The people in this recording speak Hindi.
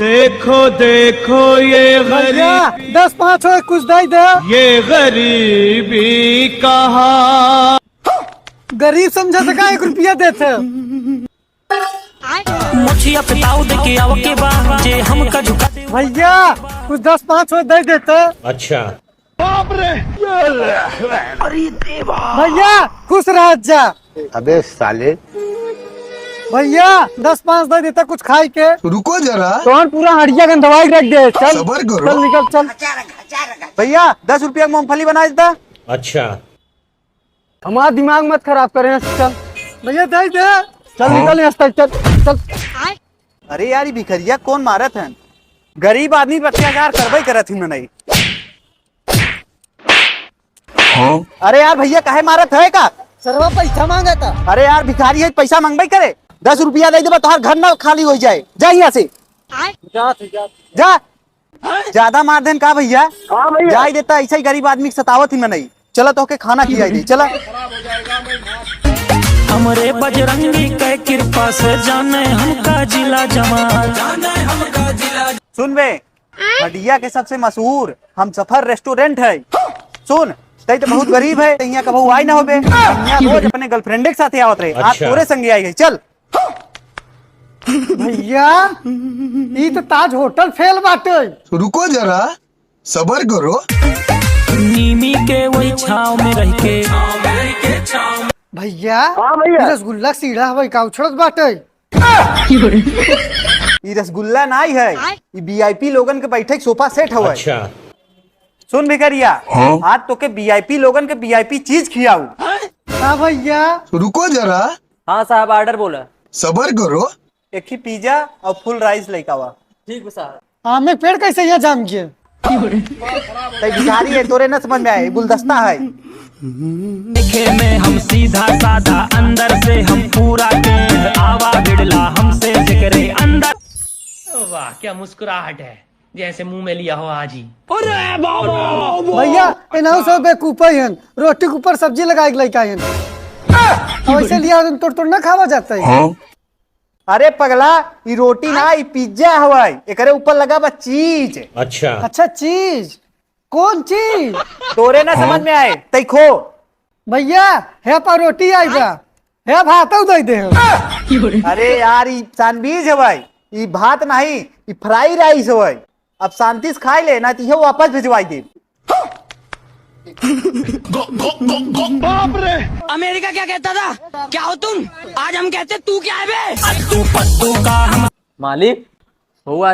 देखो देखो ये गरीब 10-5 हो कुछ दे दे। ये गरीबी कहा गरीब समझा सका 1 रुपया देते। मुछिया पे ताऊ दे के आव के बा जे हमका झुका दे। भैया कुछ 10-5 हो दे देते। अच्छा भैया खुश रह जा। अबे साले भैया 10-5 दे देता कुछ खाई के। रुको जरा, कौन पूरा हड़िया गन दवाई रख दे। चल सबर करो। चल निकल चल। भैया 10 रुपया मूंगफली बना देता। अच्छा हमारा दिमाग मत खराब करें। चल भैया दे दे। चल निकल यहाँ से, चल चल। अरे यार ये भिखरिया कौन मारत है? गरीब आदमी पर अत्याचार करबे करत ही नहीं। अरे यार भैया काहे मारत है का? सरवा पैसा मांगा था। अरे यार भिखारी है पैसा मांगबे करे। 10 रुपया दे दे तो घर ना खाली हो जाए। जा यहाँ से जा। ज्यादा मार देन का भैया? जा ही देता ऐसा ही गरीब आदमी सतावत ही में नहीं। चला तो के खाना खिलाई दे। चला हमरे बजरंगी के कृपा से जाने हमका जिला जमाल। सुन बे, हडिया के सबसे मशहूर हम सफर रेस्टोरेंट है। सुन तई तो बहुत गरीब है, यहाँ कभी आई ना होबे। यहाँ रोज अपने गर्लफ्रेंड के साथ आवत रहे। आज अच्छा। तोरे संगे आई है। चल भैया ये तो ताज होटल फेल बाटे। रुको जरा, सबर करो। नीमी के वही छाव में रह के भैया ये रसगुल्ला सीढ़ा हवाई का उछड़त बाटे। ये रसगुल्ला नहीं है, ये वीआईपी लोगन के बैठे सोफा सेट हवा। अच्छा सुन भिखरिया, आज तो के वीआईपी लोगन के वीआईपी चीज खियाऊ। हाँ भैया। रुको जरा, हाँ साहब ऑर्डर बोला। सबर करो। एक ही पिज्जा और फुल राइस लेके आवा। ठीक है साहब। आम में पेड़ कैसे यहाँ जाम गए? तई भिखारी है, तोरे न समझ में आए। गुलदस्ता है। देखे में हम सीधा साधा, अंदर से हम पूरा के आवा बिड़ला हमसे जिक्रे अंदर। वाह क्या मुस्कुराहट है, जैसे मुंह में लिया हो आज ही। भैया इनाऊ सब बेकूफा हन। रोटी के ऊपर सब्जी लगा के लेके आए हन। ऐसे लिया तोड़ ना खावा जाता है। अरे पगला ये रोटी ना ये पिज्जा हवा। एकरे ऊपर लगा बा चीज। अच्छा अच्छा चीज कौन चीज? तोरे ना समझ में आए तई खो। भैया है पर रोटी आई बा है भात दे दे। अरे यार ये सैंडविच है भाई, ये भात नहीं, ये फ्राई राइस है भाई। अब शांति से खाई ले ना तो ये वापस भिजवाई दे। अमेरिका क्या कहता था? क्या हो तुम? आज हम कहते तू क्या है बे? तू पत्तू का हम मालिक वो आदमी